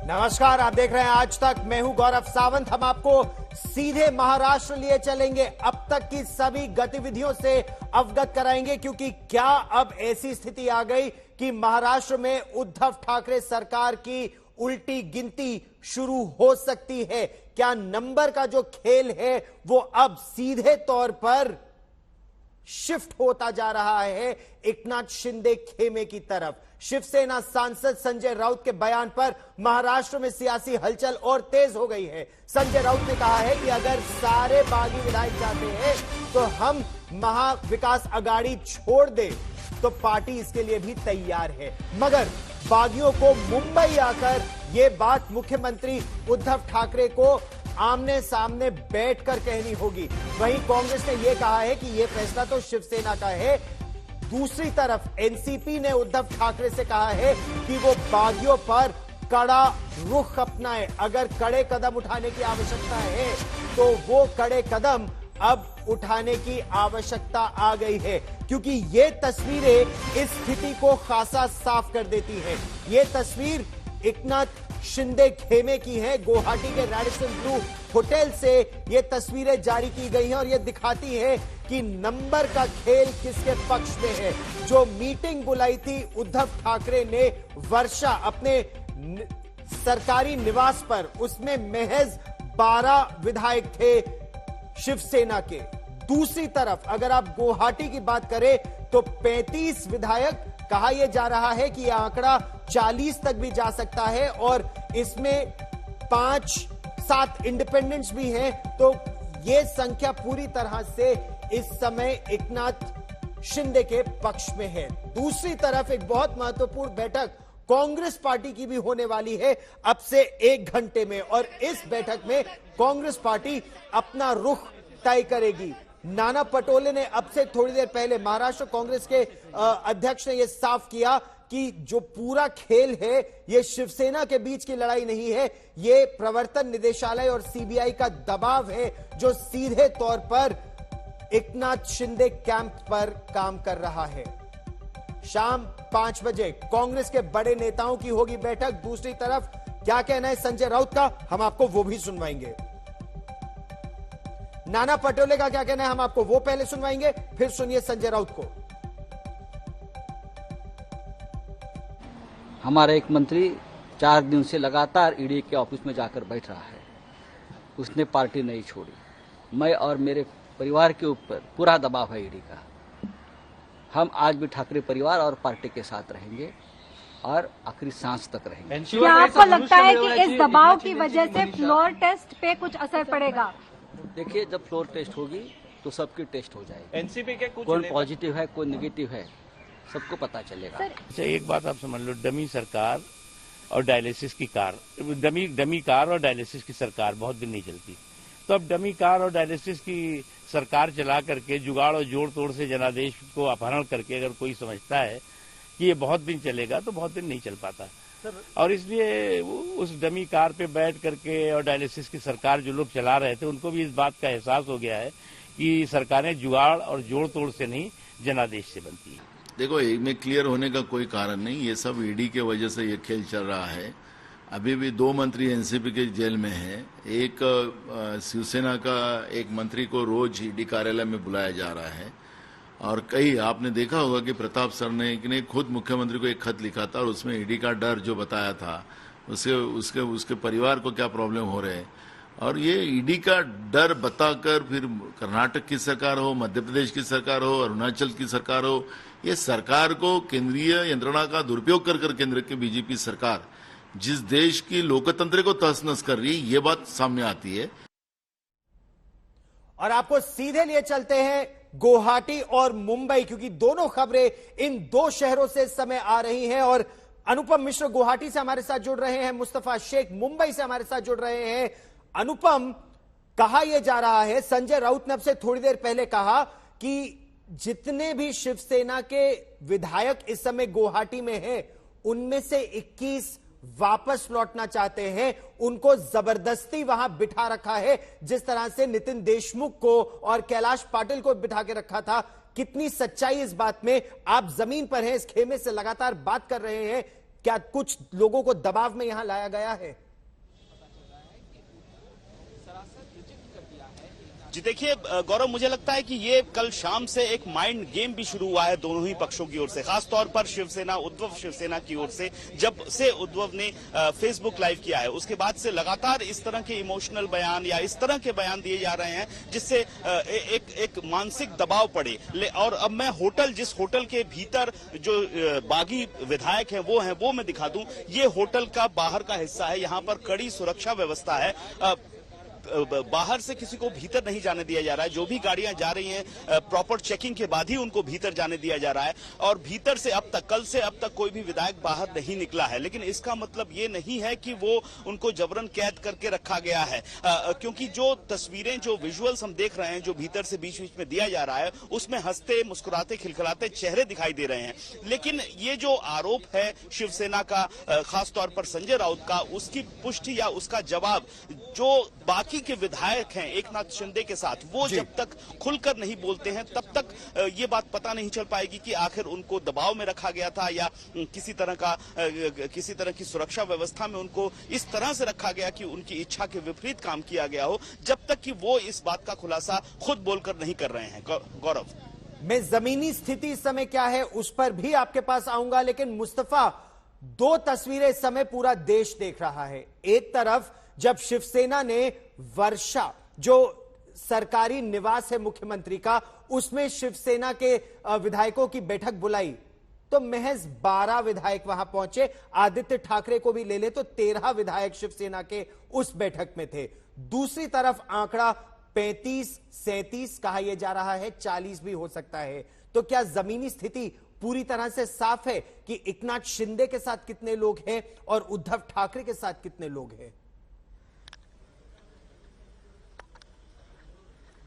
नमस्कार, आप देख रहे हैं आज तक। मैं हूं गौरव सावंत। हम आपको सीधे महाराष्ट्र लिए चलेंगे, अब तक की सभी गतिविधियों से अवगत कराएंगे, क्योंकि क्या अब ऐसी स्थिति आ गई कि महाराष्ट्र में उद्धव ठाकरे सरकार की उल्टी गिनती शुरू हो सकती है? क्या नंबर का जो खेल है वो अब सीधे तौर पर शिफ्ट होता जा रहा है एकनाथ शिंदे खेमे की तरफ? शिवसेना सांसद संजय राउत के बयान पर महाराष्ट्र में सियासी हलचल और तेज हो गई है। संजय राउत ने कहा है कि अगर सारे बागी विधायक चाहते हैं तो हम महाविकास अघाड़ी छोड़ दें, तो पार्टी इसके लिए भी तैयार है। मगर बागियों को मुंबई आकर यह बात मुख्यमंत्री उद्धव ठाकरे को आमने सामने बैठकर कहनी होगी। वहीं कांग्रेस ने यह कहा है कि यह फैसला तो शिवसेना का है। दूसरी तरफ एनसीपी ने उद्धव ठाकरे से कहा है कि वो बागियों पर कड़ा रुख अपनाए। अगर कड़े कदम उठाने की आवश्यकता है तो वो कड़े कदम अब उठाने की आवश्यकता आ गई है, क्योंकि ये तस्वीरें इस स्थिति को खासा साफ कर देती है। ये तस्वीर एकनाथ शिंदे खेमे की है। गुवाहाटी के रैडिसन ब्लू होटल से ये तस्वीरें जारी की गई हैं और ये दिखाती है कि नंबर का खेल किसके पक्ष में है। जो मीटिंग बुलाई थी उद्धव ठाकरे ने वर्षा अपने सरकारी निवास पर, उसमें महज 12 विधायक थे शिवसेना के। दूसरी तरफ अगर आप गुवाहाटी की बात करें तो 35 विधायक, कहा यह जा रहा है कि यह आंकड़ा 40 तक भी जा सकता है, और इसमें 5-7 इंडिपेंडेंट्स भी हैं। तो यह संख्या पूरी तरह से इस समय एकनाथ शिंदे के पक्ष में है। दूसरी तरफ एक बहुत महत्वपूर्ण बैठक कांग्रेस पार्टी की भी होने वाली है अब से 1 घंटे में, और इस बैठक में कांग्रेस पार्टी अपना रुख तय करेगी। नाना पटोले ने अब से थोड़ी देर पहले, महाराष्ट्र कांग्रेस के अध्यक्ष ने यह साफ किया कि जो पूरा खेल है यह शिवसेना के बीच की लड़ाई नहीं है, यह प्रवर्तन निदेशालय और सीबीआई का दबाव है जो सीधे तौर पर एकनाथ शिंदे कैंप पर काम कर रहा है। शाम 5 बजे कांग्रेस के बड़े नेताओं की होगी बैठक। दूसरी तरफ क्या कहना है संजय राउत का, हम आपको वो भी सुनवाएंगे। नाना पटोले का क्या कहना है, हम आपको वो पहले सुनवाएंगे, फिर सुनिए संजय राउत को। हमारा एक मंत्री 4 दिन से लगातार ईडी के ऑफिस में जाकर बैठ रहा है। उसने पार्टी नहीं छोड़ी। मैं और मेरे परिवार के ऊपर पूरा दबाव है ईडी का। हम आज भी ठाकरे परिवार और पार्टी के साथ रहेंगे और आखिरी सांस तक रहेंगे। क्या आपको लगता है कि इस दबाव की वजह से फ्लोर टेस्ट पे कुछ असर पड़ेगा? देखिए, जब फ्लोर टेस्ट होगी तो सबकी टेस्ट हो जाएगी। एनसीपी के कुछ कौन पॉजिटिव है कौन नेगेटिव है सबको पता चलेगा। अच्छा, एक बात आप समझ लो, डमी सरकार और डायलिसिस की कार, डमी कार और डायलिसिस की सरकार बहुत दिन नहीं चलती। तो अब डमी कार और डायलिसिस की सरकार चला करके जुगाड़ और जोड़ तोड़ से जनादेश को अपहरण करके अगर कोई समझता है कि ये बहुत दिन चलेगा तो बहुत दिन नहीं चल पाता। और इसलिए उस डमी कार पे बैठ करके और डायलिसिस की सरकार जो लोग चला रहे थे उनको भी इस बात का एहसास हो गया है कि सरकारें जुगाड़ और जोड़ तोड़ से नहीं जनादेश से बनती है। देखो, में क्लियर होने का कोई कारण नहीं, ये सब ईडी के वजह से ये खेल चल रहा है। अभी भी 2 मंत्री एनसीपी के जेल में हैं। एक शिवसेना का एक मंत्री को रोज ईडी कार्यालय में बुलाया जा रहा है। और कई आपने देखा होगा कि प्रताप सरनाईक ने खुद मुख्यमंत्री को एक खत लिखा था और उसमें ईडी का डर जो बताया था, उसके परिवार को क्या प्रॉब्लम हो रहे हैं। और ये ईडी का डर बताकर फिर कर्नाटक की सरकार हो, मध्य प्रदेश की सरकार हो, अरुणाचल की सरकार हो, ये सरकार को केंद्रीय यंत्रणा का दुरुपयोग कर केंद्र की बीजेपी सरकार जिस देश की लोकतंत्र को तहस नहस कर रही है, ये बात सामने आती है। और आपको सीधे लिए चलते हैं गुवाहाटी और मुंबई, क्योंकि दोनों खबरें इन 2 शहरों से इस समय आ रही हैं। और अनुपम मिश्र गुवाहाटी से हमारे साथ जुड़ रहे हैं, मुस्तफा शेख मुंबई से हमारे साथ जुड़ रहे हैं। अनुपम, कहा यह जा रहा है, संजय राउत ने अब से थोड़ी देर पहले कहा कि जितने भी शिवसेना के विधायक इस समय गुवाहाटी में हैं, उनमें से 21 वापस लौटना चाहते हैं। उनको जबरदस्ती वहां बिठा रखा है, जिस तरह से नितिन देशमुख को और कैलाश पाटिल को बिठा के रखा था। कितनी सच्चाई इस बात में? आप जमीन पर हैं, इस खेमे से लगातार बात कर रहे हैं, क्या कुछ लोगों को दबाव में यहां लाया गया है? जी देखिए गौरव, मुझे लगता है कि ये कल शाम से एक माइंड गेम भी शुरू हुआ है दोनों ही पक्षों की ओर से, खासतौर पर शिवसेना, उद्धव शिवसेना की ओर से। जब से उद्धव ने फेसबुक लाइव किया है उसके बाद से लगातार इस तरह के इमोशनल बयान या इस तरह के बयान दिए जा रहे हैं जिससे एक मानसिक दबाव पड़े। और अब मैं जिस होटल के भीतर जो बागी विधायक हैं वो मैं दिखा दूं। ये होटल का बाहर का हिस्सा है, यहाँ पर कड़ी सुरक्षा व्यवस्था है। बाहर से किसी को भीतर नहीं जाने दिया जा रहा है। जो भी गाड़ियां जा रही हैं प्रॉपर चेकिंग के बाद ही उनको भीतर जाने दिया जा रहा है। और भीतर से कल से अब तक कोई भी विधायक बाहर नहीं निकला है। लेकिन इसका मतलब ये नहीं है कि वो उनको जबरन कैद करके रखा गया है, क्योंकि जो तस्वीरें, जो विजुअल्स हम देख रहे हैं, जो भीतर से बीच बीच में दिया जा रहा है, उसमें हंसते, मुस्कुराते, खिलखिलाते चेहरे दिखाई दे रहे हैं। लेकिन ये जो आरोप है शिवसेना का, खासतौर पर संजय राउत का, उसकी पुष्टि या उसका जवाब जो बाकी के विधायक हैं एकनाथ शिंदे के साथ, वो जब तक खुलकर नहीं बोलते हैं तब तक ये बात पता नहीं चल पाएगी कि आखिर उनको दबाव में रखा गया था या किसी तरह की सुरक्षा व्यवस्था में उनको इस तरह से रखा गया कि उनकी इच्छा के विपरीत काम किया गया हो, जब तक कि वो इस बात का खुलासा खुद बोलकर नहीं कर रहे हैं। गौरव, मैं जमीनी स्थिति इस समय क्या है उस पर भी आपके पास आऊंगा, लेकिन मुस्तफा, दो तस्वीरें इस समय पूरा देश देख रहा है। एक तरफ जब शिवसेना ने वर्षा, जो सरकारी निवास है मुख्यमंत्री का, उसमें शिवसेना के विधायकों की बैठक बुलाई तो महज 12 विधायक वहां पहुंचे। आदित्य ठाकरे को भी ले ले तो 13 विधायक शिवसेना के उस बैठक में थे। दूसरी तरफ आंकड़ा 35-37 कहा यह जा रहा है, 40 भी हो सकता है। तो क्या जमीनी स्थिति पूरी तरह से साफ है कि एकनाथ शिंदे के साथ कितने लोग हैं और उद्धव ठाकरे के साथ कितने लोग हैं?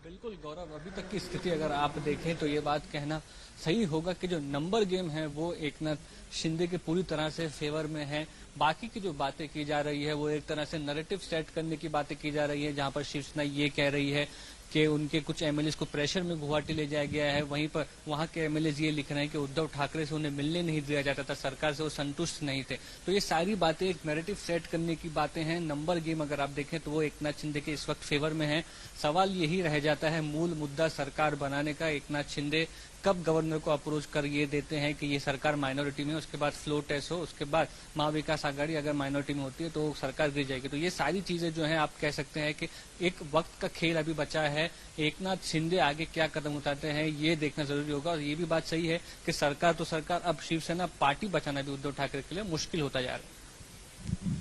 बिल्कुल गौरव, अभी तक की स्थिति अगर आप देखें तो ये बात कहना सही होगा कि जो नंबर गेम है वो एकनाथ शिंदे के पूरी तरह से फेवर में है। बाकी की जो बातें की जा रही है वो एक तरह से नैरेटिव सेट करने की बातें की जा रही है, जहां पर शिवसेना ये कह रही है कि उनके कुछ एमएलएस को प्रेशर में गुवाहाटी ले जाया गया है। वहीं पर वहां के एमएलएस ये लिख रहे हैं कि उद्धव ठाकरे से उन्हें मिलने नहीं दिया जाता था, सरकार से वो संतुष्ट नहीं थे। तो ये सारी बातें एक नैरेटिव सेट करने की बातें हैं। नंबर गेम अगर आप देखें तो वो एकनाथ शिंदे के इस वक्त फेवर में है। सवाल यही रह जाता है मूल मुद्दा सरकार बनाने का। एकनाथ शिंदे कब गवर्नर को अप्रोच कर ये देते हैं कि ये सरकार माइनॉरिटी में, उसके बाद फ्लोर टेस्ट हो, उसके बाद महाविकास आघाड़ी अगर माइनॉरिटी में होती है तो सरकार गिर जाएगी। तो ये सारी चीजें जो हैं आप कह सकते हैं कि एक वक्त का खेल अभी बचा है। एकनाथ शिंदे आगे क्या कदम उठाते हैं ये देखना जरूरी होगा। और ये भी बात सही है कि सरकार तो सरकार, अब शिवसेना पार्टी बचाना भी उद्धव ठाकरे के लिए मुश्किल होता जा रहा है।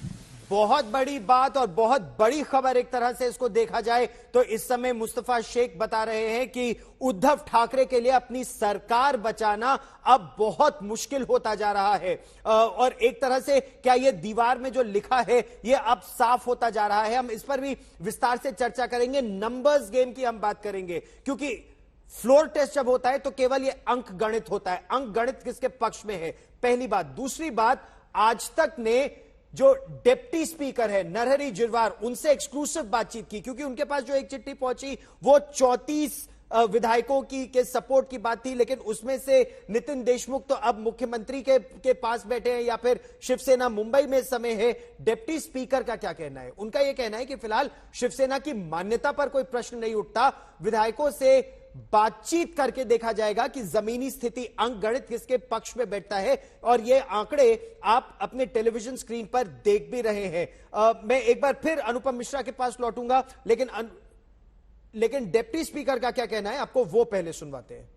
बहुत बड़ी बात और बहुत बड़ी खबर एक तरह से इसको देखा जाए तो इस समय मुस्तफा शेख बता रहे हैं कि उद्धव ठाकरे के लिए अपनी सरकार बचाना अब बहुत मुश्किल होता जा रहा है। और एक तरह से क्या ये दीवार में जो लिखा है ये अब साफ होता जा रहा है। हम इस पर भी विस्तार से चर्चा करेंगे। नंबर्स गेम की हम बात करेंगे, क्योंकि फ्लोर टेस्ट जब होता है तो केवल ये अंक गणित होता है। अंक गणित किसके पक्ष में है, पहली बात। दूसरी बात, आज तक ने जो डिप्टी स्पीकर है नरहरि जिरवार, उनसे एक्सक्लूसिव बातचीत की, क्योंकि उनके पास जो एक चिट्ठी पहुंची वो 34 विधायकों के सपोर्ट की बात थी, लेकिन उसमें से नितिन देशमुख तो अब मुख्यमंत्री के पास बैठे हैं या फिर शिवसेना मुंबई में समय है। डिप्टी स्पीकर का क्या कहना है? उनका यह कहना है कि फिलहाल शिवसेना की मान्यता पर कोई प्रश्न नहीं उठता, विधायकों से बातचीत करके देखा जाएगा कि जमीनी स्थिति, अंक गणित किसके पक्ष में बैठता है। और ये आंकड़े आप अपने टेलीविजन स्क्रीन पर देख भी रहे हैं। मैं एक बार फिर अनुपम मिश्रा के पास लौटूंगा, लेकिन डिप्टी स्पीकर का क्या कहना है आपको वो पहले सुनवाते हैं।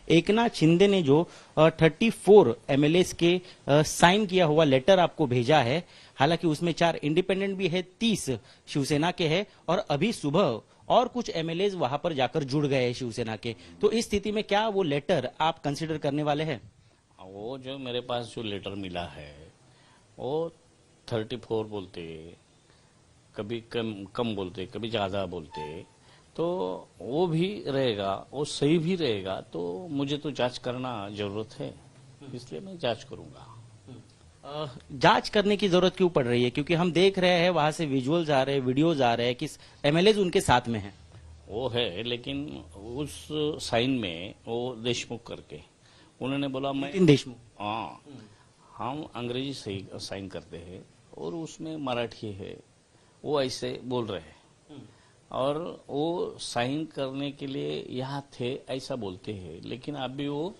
एकनाथ शिंदे ने जो 34 एमएलएस के साइन किया हुआ लेटर आपको भेजा है, हालांकि उसमें 4 इंडिपेंडेंट भी है, 30 शिवसेना के हैं और अभी सुबह और कुछ एमएलएस वहां पर जाकर जुड़ गए हैं शिवसेना के। तो इस स्थिति में क्या वो लेटर आप कंसीडर करने वाले हैं? वो जो मेरे पास जो लेटर मिला है वो 34 बोलते, कभी कम बोलते, कभी ज्यादा बोलते, तो वो भी रहेगा, वो सही भी रहेगा। तो मुझे तो जांच करना जरूरत है, इसलिए मैं जांच करूंगा। जांच करने की जरूरत क्यों पड़ रही है? क्योंकि हम देख रहे हैं वहां से विजुअल्स आ रहे हैं, वीडियोज आ रहे हैं कि एमएलएज उनके साथ में हैं। वो है, लेकिन उस साइन में वो देशमुख करके उन्होंने बोला मैं नितीन देशमुख। हाँ, हम अंग्रेजी से साइन करते हैं और उसमें मराठी है, वो ऐसे बोल रहे हैं और वो साइन करने के लिए यहाँ थे ऐसा बोलते हैं, लेकिन अभी वो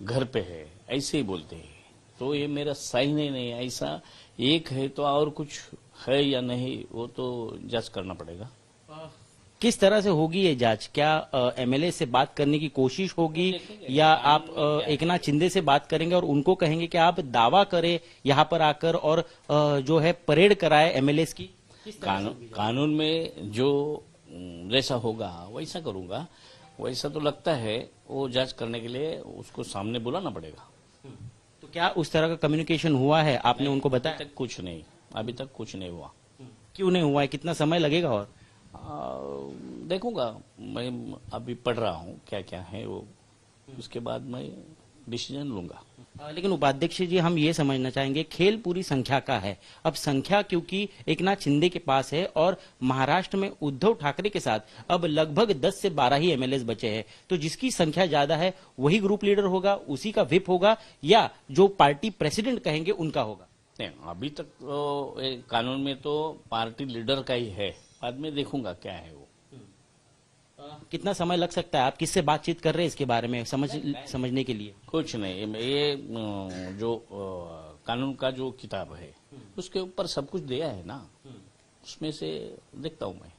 घर पे है ऐसे ही बोलते हैं। तो ये मेरा साइन ही नहीं, ऐसा एक है तो और कुछ है या नहीं वो तो जांच करना पड़ेगा। किस तरह से होगी ये जांच? क्या एमएलए से बात करने की कोशिश होगी या आप एकनाथ शिंदे से बात करेंगे और उनको कहेंगे कि आप दावा करें यहाँ पर आकर और जो है परेड कराए एमएलए की? कानून में जो जैसा होगा वैसा करूंगा। वैसा तो लगता है वो जांच करने के लिए उसको सामने बुलाना पड़ेगा। तो क्या उस तरह का कम्युनिकेशन हुआ है? आपने उनको बताया? अभी तक कुछ नहीं, अभी तक कुछ नहीं हुआ। क्यों नहीं हुआ है? कितना समय लगेगा? और देखूंगा, मैं अभी पढ़ रहा हूँ क्या क्या है वो, उसके बाद मैं डिसीजन लूंगा। लेकिन उपाध्यक्ष जी, हम ये समझना चाहेंगे, खेल पूरी संख्या का है। अब संख्या क्योंकि एकनाथ शिंदे के पास है और महाराष्ट्र में उद्धव ठाकरे के साथ अब लगभग 10 से 12 ही एमएलए बचे हैं, तो जिसकी संख्या ज्यादा है वही ग्रुप लीडर होगा, उसी का विप होगा या जो पार्टी प्रेसिडेंट कहेंगे उनका होगा? नहीं, अभी तक तो कानून में तो पार्टी लीडर का ही है, बाद में देखूंगा क्या है वो। कितना समय लग सकता है? आप किससे बातचीत कर रहे हैं इसके बारे में समझने के लिए? कुछ नहीं, ये जो कानून का जो किताब है उसके ऊपर सब कुछ दिया है ना, उसमें से देखता हूं मैं।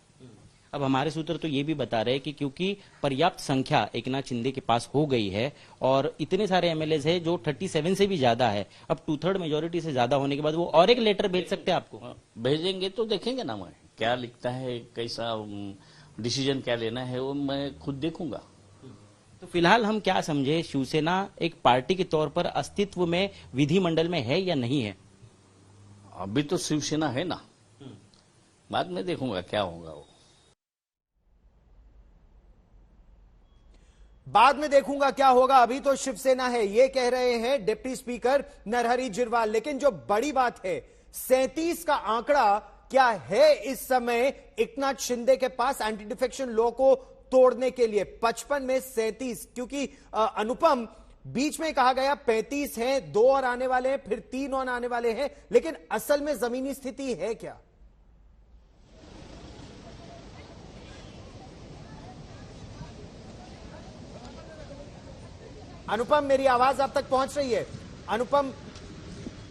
अब हमारे सूत्र तो ये भी बता रहे हैं कि क्योंकि पर्याप्त संख्या एकनाथ शिंदे के पास हो गई है और इतने सारे एमएलए है जो 37 से भी ज्यादा है, अब 2/3 मेजोरिटी से ज्यादा होने के बाद वो और एक लेटर भेज सकते हैं आपको? भेजेंगे तो देखेंगे ना, मैं क्या लिखता है, कैसा डिसीजन क्या लेना है वो मैं खुद देखूंगा। तो फिलहाल हम क्या समझे, शिवसेना एक पार्टी के तौर पर अस्तित्व में विधिमंडल में है या नहीं है? अभी तो शिवसेना है ना, बाद में देखूंगा क्या होगा वो। बाद में देखूंगा क्या होगा, अभी तो शिवसेना है, ये कह रहे हैं डिप्टी स्पीकर नरहरि झिरवाल। लेकिन जो बड़ी बात है, 37 का आंकड़ा क्या है इस समय एकनाथ शिंदे के पास एंटी डिफेक्शन लॉ को तोड़ने के लिए? 55 में 37, क्योंकि अनुपम बीच में कहा गया 35 हैं, 2 और आने वाले हैं, फिर 3 और आने वाले हैं, लेकिन असल में जमीनी स्थिति है क्या? अनुपम, मेरी आवाज आप तक पहुंच रही है?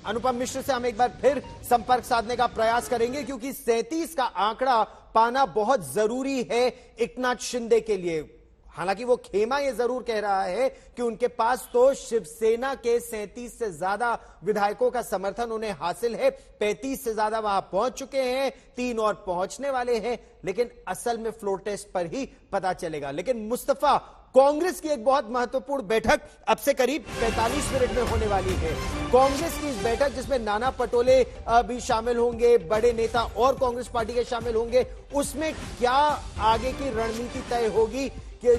अनुपम मिश्र से हम एक बार फिर संपर्क साधने का प्रयास करेंगे, क्योंकि 37 का आंकड़ा पाना बहुत जरूरी है एकनाथ शिंदे के लिए। हालांकि वो खेमा ये जरूर कह रहा है कि उनके पास तो शिवसेना के 37 से ज्यादा विधायकों का समर्थन उन्हें हासिल है, 35 से ज्यादा वहां पहुंच चुके हैं, 3 और पहुंचने वाले हैं, लेकिन असल में फ्लोर टेस्ट पर ही पता चलेगा। लेकिन मुस्तफा, कांग्रेस की एक बहुत महत्वपूर्ण बैठक अब से करीब 45 मिनट में होने वाली है। कांग्रेस की इस बैठक, जिसमें नाना पटोले भी शामिल होंगे, बड़े नेता और कांग्रेस पार्टी के शामिल होंगे, उसमें क्या आगे की रणनीति तय होगी कि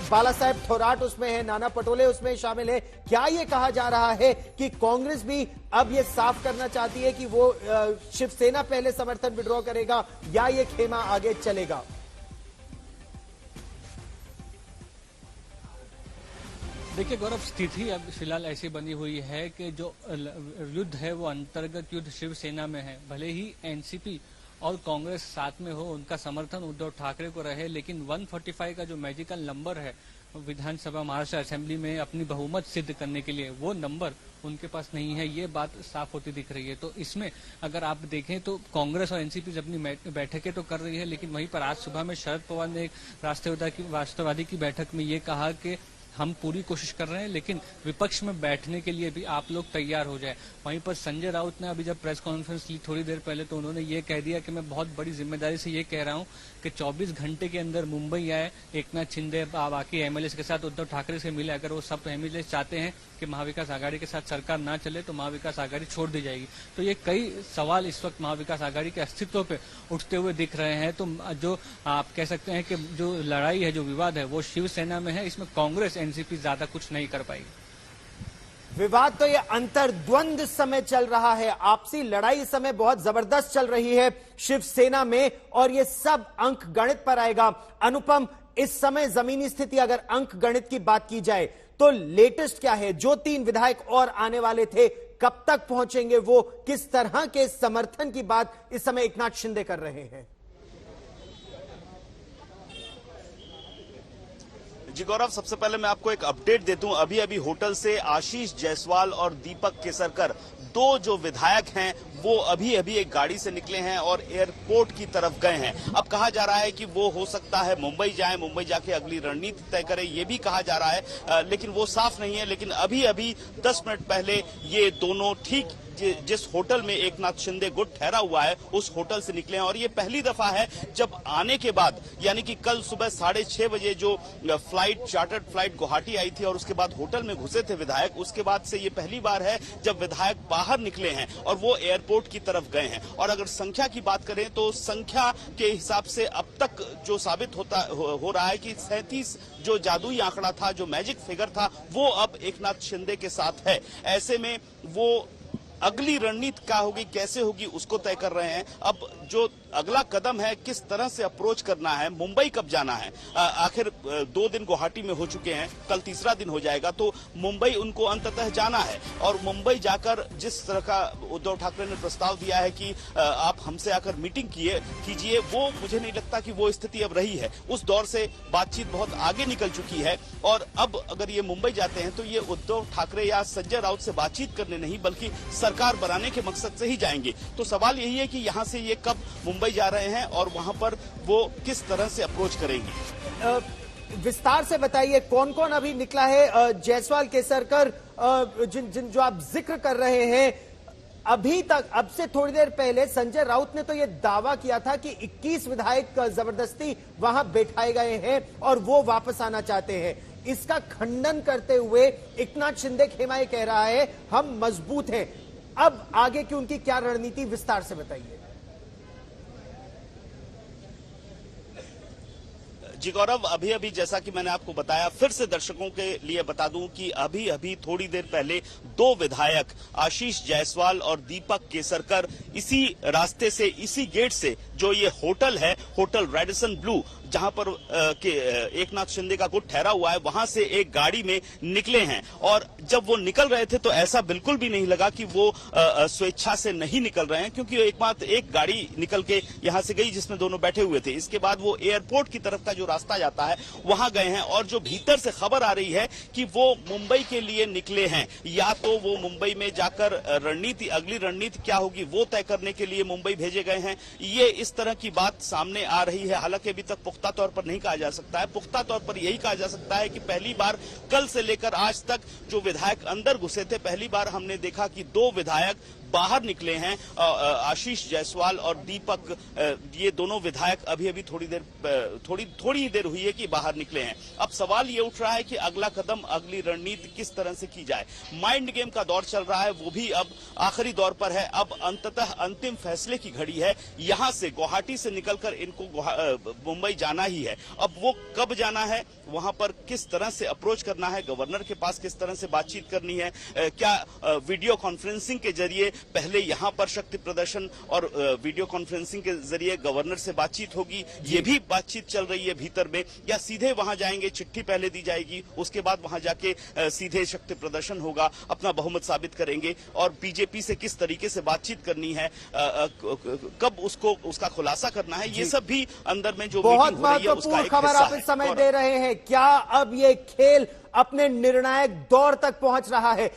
बाला साहेब थोराट उसमें है, नाना पटोले उसमें शामिल है। क्या यह कहा जा रहा है कि कांग्रेस भी अब यह साफ करना चाहती है कि वो शिवसेना पहले समर्थन विड्रॉ करेगा या ये खेमा आगे चलेगा? देखिए गौरव, स्थिति अब फिलहाल ऐसी बनी हुई है कि जो युद्ध है वो अंतर्गत युद्ध शिवसेना में है। भले ही एनसीपी और कांग्रेस साथ में हो, उनका समर्थन उद्धव ठाकरे को रहे, लेकिन 145 का जो मैजिकल नंबर है विधानसभा महाराष्ट्र असेंबली में अपनी बहुमत सिद्ध करने के लिए, वो नंबर उनके पास नहीं है, ये बात साफ होती दिख रही है। तो इसमें अगर आप देखें तो कांग्रेस और एनसीपी अपनी बैठकें तो कर रही है, लेकिन वहीं पर आज सुबह में शरद पवार ने एक राष्ट्रवादी की बैठक में ये कहा कि हम पूरी कोशिश कर रहे हैं, लेकिन विपक्ष में बैठने के लिए भी आप लोग तैयार हो जाए। वहीं पर संजय राउत ने अभी जब प्रेस कॉन्फ्रेंस ली थोड़ी देर पहले, तो उन्होंने ये कह दिया कि मैं बहुत बड़ी जिम्मेदारी से ये कह रहा हूं कि 24 घंटे के अंदर मुंबई आए, एकनाथ शिंदे बाकी एमएलए के साथ उद्धव ठाकरे से मिले। अगर वो सब एमएलए चाहते हैं कि महाविकास आघाड़ी के साथ सरकार ना चले तो महाविकास आघाड़ी छोड़ दी जाएगी। तो ये कई सवाल इस वक्त महाविकास आघाड़ी के अस्तित्व पे उठते हुए दिख रहे हैं। तो जो आप कह सकते हैं कि जो लड़ाई है, जो विवाद है, वो शिवसेना में है, इसमें कांग्रेस एनसीपी ज्यादा कुछ नहीं कर पाएगी। विवाद तो ये अंतर्द्वंद समय चल रहा है, आपसी लड़ाई इस समय बहुत जबरदस्त चल रही है शिवसेना में, और ये सब अंक गणित पर आएगा। अनुपम, इस समय जमीनी स्थिति, अगर अंक गणित की बात की जाए तो लेटेस्ट क्या है? जो 3 विधायक और आने वाले थे कब तक पहुंचेंगे? वो किस तरह के समर्थन की बात इस समय एकनाथ शिंदे कर रहे हैं? जी गौरव, सबसे पहले मैं आपको एक अपडेट देता हूं। अभी अभी होटल से आशीष जायसवाल और दीपक केसरकर, 2 जो विधायक हैं, वो अभी अभी एक गाड़ी से निकले हैं और एयरपोर्ट की तरफ गए हैं। अब कहा जा रहा है कि वो हो सकता है मुंबई जाएं, मुंबई जाके अगली रणनीति तय करें, ये भी कहा जा रहा है, लेकिन वो साफ नहीं है। लेकिन अभी अभी 10 मिनट पहले ये दोनों ठीक जिस होटल में एकनाथ शिंदे गुट ठहरा हुआ है उस होटल से निकले हैं। और ये पहली दफा है जब आने के बाद, यानी कि कल सुबह 6:30 बजे जो फ्लाइट, चार्टर्ड फ्लाइट गुवाहाटी आई थी और उसके बाद होटल में घुसे थे विधायक, उसके बाद से ये पहली बार है जब विधायक बाहर निकले हैं और वो एयरपोर्ट की तरफ गए हैं। और अगर संख्या की बात करें तो संख्या के हिसाब से अब तक जो साबित हो रहा है कि 37 जो जादुई आंकड़ा था, जो मैजिक फिगर था, वो अब एकनाथ शिंदे के साथ है। ऐसे में वो अगली रणनीति क्या होगी, कैसे होगी, उसको तय कर रहे हैं। अब जो अगला कदम है, किस तरह से अप्रोच करना है, मुंबई कब जाना है, आखिर 2 दिन गुवाहाटी में हो चुके हैं, कल तीसरा दिन हो जाएगा, तो मुंबई उनको अंततः जाना है। और मुंबई जाकर जिस तरह का उद्धव ठाकरे ने प्रस्ताव दिया है कि आप हमसे आकर मीटिंग कीजिए, वो मुझे नहीं लगता कि वो स्थिति अब रही है। उस दौर से बातचीत बहुत आगे निकल चुकी है और अब अगर ये मुंबई जाते हैं तो ये उद्धव ठाकरे या संजय राउत से बातचीत करने नहीं, बल्कि सरकार बनाने के मकसद से ही जाएंगे। तो सवाल यही है कि यहां से ये कब मुंबई जा रहे हैं और वहां पर वो किस तरह से अप्रोच करेंगे। विस्तार से बताइए कौन कौन अभी निकला है? जायसवाल, केसरकर, जिन जो आप जिक्र कर रहे हैं, अभी तक, अब से थोड़ी देर पहले संजय राउत ने तो यह दावा किया था कि 21 विधायक जबरदस्ती वहां बैठाए गए हैं और वो वापस आना चाहते हैं। इसका खंडन करते हुए एकनाथ शिंदे खेमा ये कह रहा है हम मजबूत हैं। अब आगे की उनकी क्या रणनीति, विस्तार से बताइए। जी गौरव, अभी अभी जैसा कि मैंने आपको बताया, फिर से दर्शकों के लिए बता दूं कि अभी अभी थोड़ी देर पहले 2 विधायक आशीष जायसवाल और दीपक केसरकर इसी रास्ते से, इसी गेट से, जो ये होटल है, होटल रेडिसन ब्लू, जहां पर एकनाथ शिंदे का गुट ठहरा हुआ है, वहां से एक गाड़ी में निकले हैं। और जब वो निकल रहे थे तो ऐसा बिल्कुल भी नहीं लगा कि वो स्वेच्छा से नहीं निकल रहे हैं, क्योंकि एक गाड़ी निकल के यहां से गई जिसमें दोनों बैठे हुए थे। इसके बाद वो एयरपोर्ट की तरफ का जो रास्ता जाता है वहां गए हैं। और जो भीतर से खबर आ रही है कि वो मुंबई के लिए निकले हैं, या तो वो मुंबई में जाकर अगली रणनीति क्या होगी वो तय करने के लिए मुंबई भेजे गए हैं, ये इस तरह की बात सामने आ रही है। हालांकि अभी तक पुख्ता तौर पर नहीं कहा जा सकता है। पुख्ता तौर पर यही कहा जा सकता है कि पहली बार कल से लेकर आज तक जो विधायक अंदर घुसे थे, पहली बार हमने देखा कि 2 विधायक बाहर निकले हैं। आशीष जायसवाल और दीपक, ये दोनों विधायक अभी अभी थोड़ी ही देर हुई है कि बाहर निकले हैं। अब सवाल ये उठ रहा है कि अगला कदम, अगली रणनीति किस तरह से की जाए। माइंड गेम का दौर चल रहा है, वो भी अब आखिरी दौर पर है। अब अंततः अंतिम फैसले की घड़ी है। यहां से, गुवाहाटी से निकलकर इनको मुंबई जाना ही है। अब वो कब जाना है, वहां पर किस तरह से अप्रोच करना है, गवर्नर के पास किस तरह से बातचीत करनी है, क्या वीडियो कॉन्फ्रेंसिंग के जरिए पहले यहां पर शक्ति प्रदर्शन और वीडियो कॉन्फ्रेंसिंग के जरिए गवर्नर से बातचीत होगी, ये भी बातचीत चल रही है भीतर में, या सीधे वहां जाएंगे, चिट्ठी पहले दी जाएगी, उसके बाद वहां जाके सीधे शक्ति प्रदर्शन होगा, अपना बहुमत साबित करेंगे। और बीजेपी से किस तरीके से बातचीत करनी है, कब उसका खुलासा करना है, ये सब भी अंदर में जो बहुत मीटिंग हो रही है उसका एक खबर हिस्सा आप है। इस समय दे रहे हैं। क्या अब ये खेल अपने निर्णायक दौर तक पहुंच रहा है?